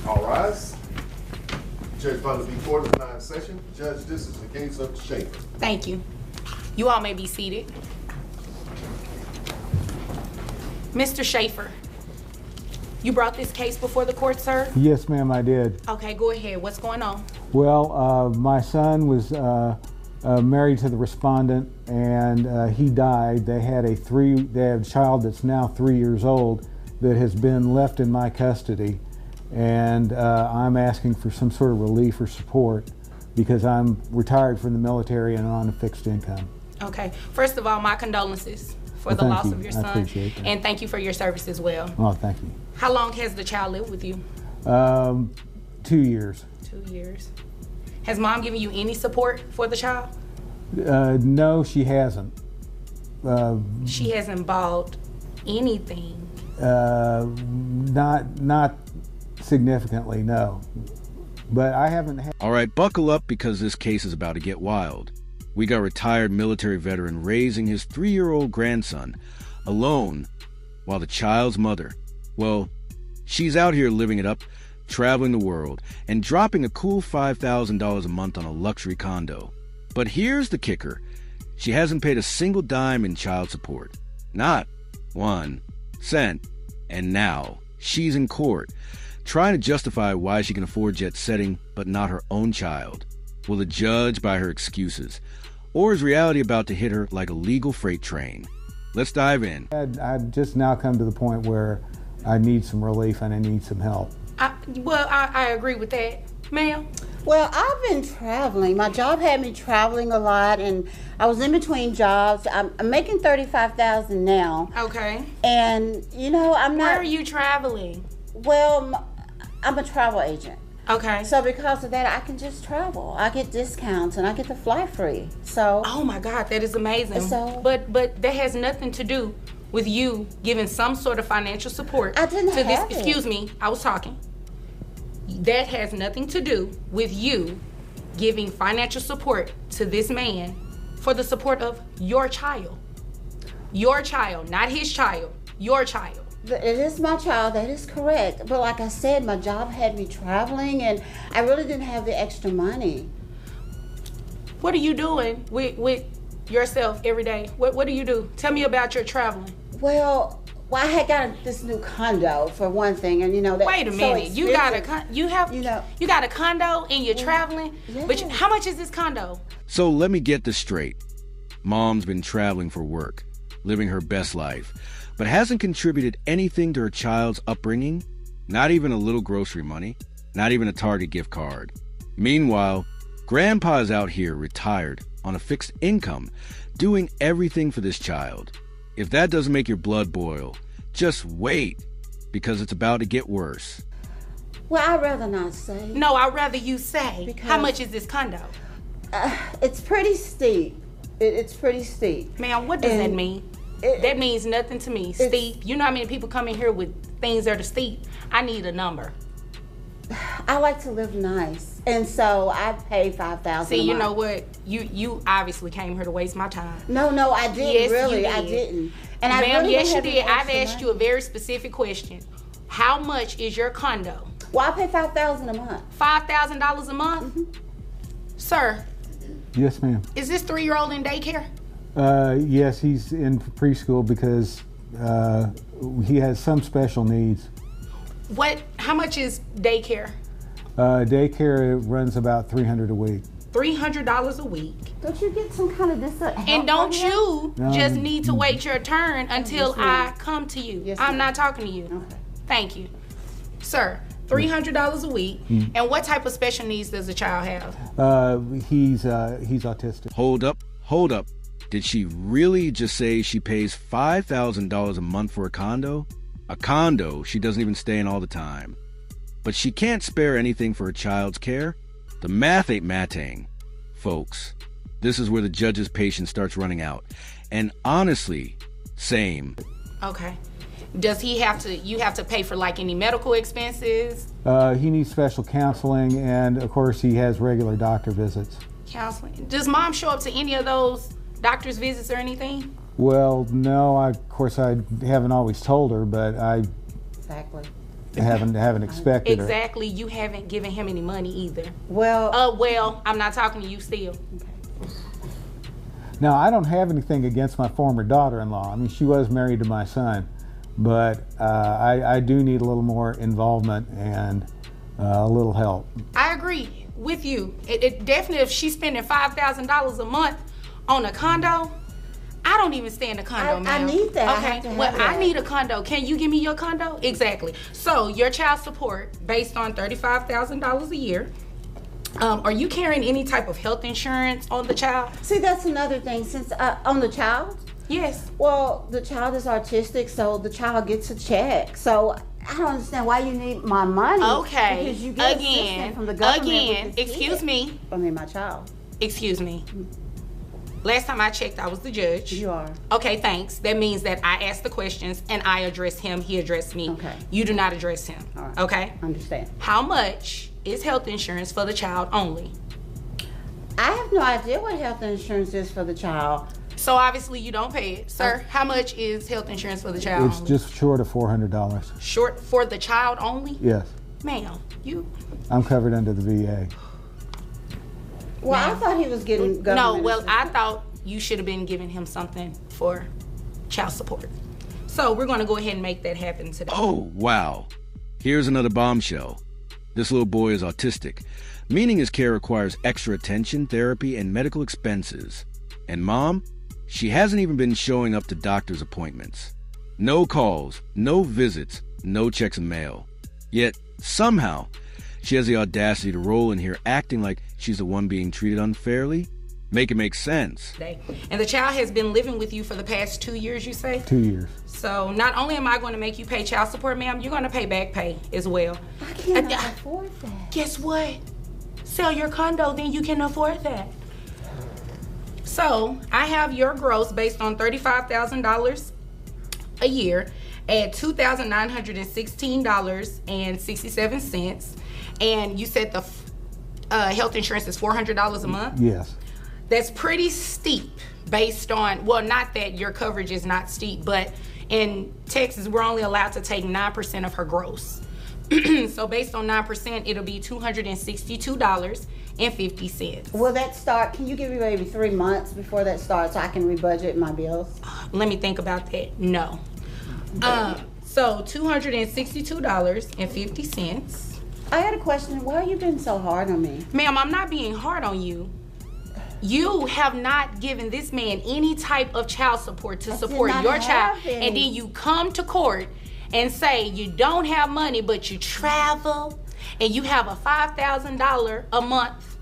All rise. Judge found to be court of nine session. Judge, this is the case of Schaefer. Thank you. You all may be seated. Mr. Schaefer, you brought this case before the court, sir? Yes, ma'am, I did. Okay, go ahead. What's going on? Well, my son was married to the respondent, and he died. They had a child that's now 3 years old that has been left in my custody, and I'm asking for some sort of relief or support because I'm retired from the military and on a fixed income. Okay. First of all, my condolences for the loss of your son. I appreciate that. And thank you for your service as well. Oh, thank you. How long has the child lived with you? 2 years. 2 years. Has mom given you any support for the child? No, she hasn't. She hasn't bought anything? Not significantly, no. But I haven't had... All right, buckle up because this case is about to get wild. We got a retired military veteran raising his 3-year-old grandson alone while the child's mother, well, she's out here living it up, traveling the world, and dropping a cool $5,000 a month on a luxury condo. But here's the kicker. She hasn't paid a single dime in child support. Not 1 cent. And now she's in court, trying to justify why she can afford jet setting but not her own child. Will the judge buy her excuses? Or is reality about to hit her like a legal freight train? Let's dive in. I've just now come to the point where I need some relief and I need some help. I agree with that. Ma'am? Well, I've been traveling. My job had me traveling a lot, and I was in between jobs. I'm making $35,000 now. Okay. And, you know, I'm not... Where are you traveling? Well, I'm a travel agent. Okay. So because of that, I can just travel. I get discounts, and I get to fly free. So... Oh, my God, that is amazing. So... But that has nothing to do with you giving some sort of financial support. I didn't to have this. it. Excuse me, I was talking. That has nothing to do with you giving financial support to this man for the support of your child. Your child, not his child, your child. It is my child, that is correct. But like I said, my job had me traveling, and I really didn't have the extra money. What are you doing with yourself every day? What do you do? Tell me about your traveling. Well, I had got this new condo for one thing, and you know that. Wait a minute, so you got a condo and you're traveling. Yeah. But how much is this condo? So let me get this straight. Mom's been traveling for work, living her best life, but hasn't contributed anything to her child's upbringing, not even a little grocery money, not even a Target gift card. Meanwhile, Grandpa is out here retired on a fixed income, doing everything for this child. If that doesn't make your blood boil, just wait, because it's about to get worse. Well, I'd rather not say. No, I'd rather you say. Because how much is this condo? It's pretty steep. It's pretty steep. Ma'am, what does that mean? That means nothing to me. Steep. You know how many people come in here with things that are steep? I need a number. I like to live nice, and so I pay $5,000. See, you know what? You obviously came here to waste my time. No, I didn't. Yes, really, you did. I didn't. And Ma'am, I really yes, you don't did. have I've asked you a very specific question. How much is your condo? Well, I pay $5,000 a month. $5,000 a month? Mm-hmm. Sir. Yes, ma'am. Is this 3-year-old in daycare? Yes, he's in preschool because he has some special needs. How much is daycare? Daycare runs about $300 a week. $300 a week. Don't you get some kind of this? And don't you just need to wait your turn until I come to you? Yes, I'm not talking to you. Okay. Thank you. Sir, $300 a week. And what type of special needs does the child have? He's autistic. Hold up. Did she really just say she pays $5,000 a month for a condo? A condo she doesn't even stay in all the time. But she can't spare anything for her child's care? The math ain't matting. Folks, this is where the judge's patience starts running out. And honestly, same. Okay. Does you have to pay for like any medical expenses? He needs special counseling, and of course he has regular doctor visits. Counseling. Does mom show up to any of those doctor's visits or anything? Well, no, of course I haven't always told her, but Exactly. haven't expected her. Exactly. You haven't given him any money either. Well, Well, I'm not talking to you still. Now, I don't have anything against my former daughter-in-law. I mean, she was married to my son, but I do need a little more involvement and a little help. I agree with you. It definitely, if she's spending $5,000 a month on a condo, I don't even stay in a condo, I ma'am. need that. I Okay, have to have well, that. I need a condo. Can you give me your condo? Exactly. So your child support based on $35,000 a year. Are you carrying any type of health insurance on the child? see, that's another thing. Since on the child, Yes. well, the child is autistic, so the child gets a check. So I don't understand why you need my money. Okay. Because you get assistance Again. from the government. Again. with this Excuse kid. me. I mean, my child. Excuse me. Last time I checked, I was the judge. You are. Okay, thanks. That means that I asked the questions and I addressed him. He addressed me. Okay. You do not address him. All right. Okay. Understand. How much is health insurance for the child only? I have no idea what health insurance is for the child. So obviously you don't pay it. Sir, how much is health insurance for the child It's only? just short of $400. Short for the child only? Yes, Ma'am, you... I'm covered under the VA. Well, I Ma'am. thought he was getting No, government well, I assistance. thought you should have been giving him something for child support. So we're going to go ahead and make that happen today. Oh, wow. Here's another bombshell. This little boy is autistic, meaning his care requires extra attention, therapy, and medical expenses. And mom, she hasn't even been showing up to doctor's appointments. No calls, no visits, no checks in mail. Yet, somehow, she has the audacity to roll in here acting like she's the one being treated unfairly. Make it make sense. And the child has been living with you for the past 2 years, you say? 2 years. So not only am I going to make you pay child support, ma'am, you're going to pay back pay as well. I cannot afford that. Guess what? Sell your condo, then you can afford that. So I have your gross based on $35,000 a year at $2,916.67. And you said the health insurance is $400 a month? Yes. That's pretty steep based on, well, not that your coverage is not steep, but in Texas, we're only allowed to take 9% of her gross. So based on 9%, it'll be $262.50. Will that start? Can you give me maybe 3 months before that starts so I can rebudget my bills? Let me think about that. No. So $262.50. I had a question. Why are you being so hard on me? Ma'am, I'm not being hard on you. You have not given this man any type of child support to I did support not your have child, any. and then you come to court and say you don't have money, but you travel and you have a $5,000 a month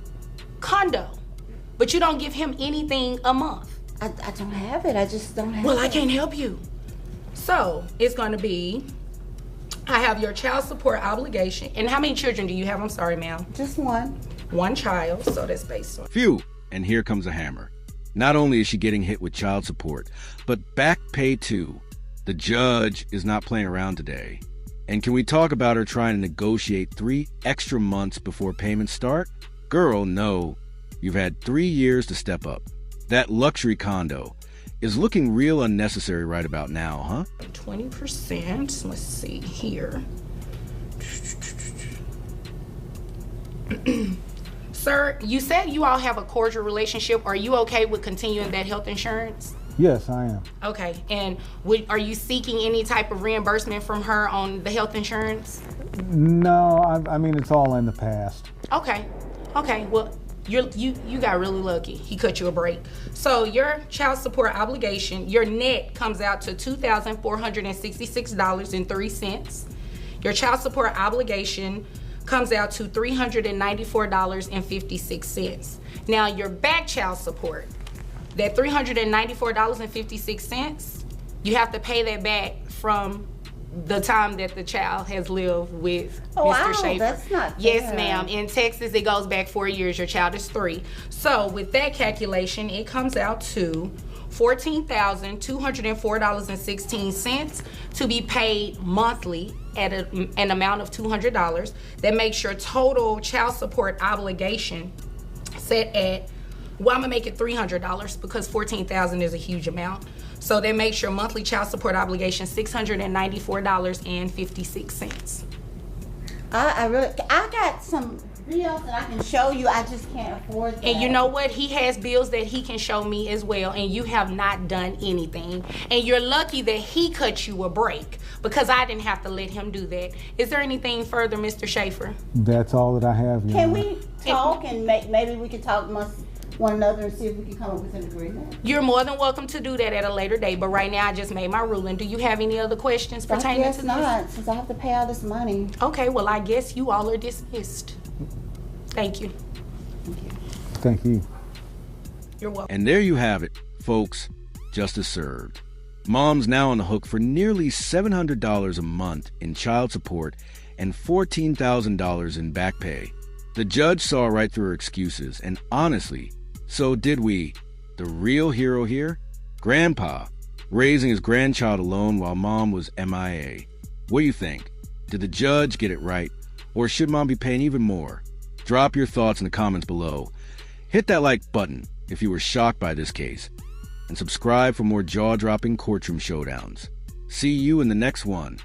condo, but you don't give him anything a month. I don't have it. I just don't have Well, it. I can't help you. So it's going to be, I have your child support obligation. And how many children do you have? I'm sorry, ma'am. Just one. One child, so that's based on. Phew, and here comes a hammer. Not only is she getting hit with child support, but back pay too. The judge is not playing around today. And can we talk about her trying to negotiate 3 extra months before payments start? Girl, no. You've had 3 years to step up. That luxury condo is looking real unnecessary right about now, huh? 20%. Let's see here. Sir, you said you all have a cordial relationship. Are you okay with continuing that health insurance? Yes, I am. Okay, and are you seeking any type of reimbursement from her on the health insurance? No, I mean, it's all in the past. Okay, well, you got really lucky. He cut you a break. So your child support obligation, your net comes out to $2,466.03. Your child support obligation comes out to $394.56. Now your back child support, that $394.56, you have to pay that back from the time that the child has lived with Oh, Mr. wow, Schaefer. that's not Yes, fair. ma'am. In Texas, it goes back 4 years. Your child is 3. So with that calculation, it comes out to $14,204.16 to be paid monthly at an amount of $200. That makes your total child support obligation set at, well, I'm gonna make it $300 because $14,000 is a huge amount. So that makes your monthly child support obligation $694.56. I got some bills that I can show you. I just can't afford that. And you know what? He has bills that he can show me as well, and you have not done anything. And you're lucky that he cut you a break, because I didn't have to let him do that. Is there anything further, Mr. Schaefer? That's all that I have. Your Can Honor. we talk and maybe we can talk amongst one another and see if we can come up with an agreement? You're more than welcome to do that at a later date, but right now I just made my ruling. Do you have any other questions I pertaining guess to not, since I have to pay all this money. this? Okay, well, I guess you all are dismissed. Thank you. Thank you. You're welcome. And there you have it, folks. Justice served. Mom's now on the hook for nearly $700 a month in child support and $14,000 in back pay. The judge saw right through her excuses, and honestly, so did we. The real hero here? Grandpa, raising his grandchild alone while Mom was MIA. What do you think? Did the judge get it right, or should Mom be paying even more? Drop your thoughts in the comments below. Hit that like button if you were shocked by this case, and subscribe for more jaw-dropping courtroom showdowns. See you in the next one.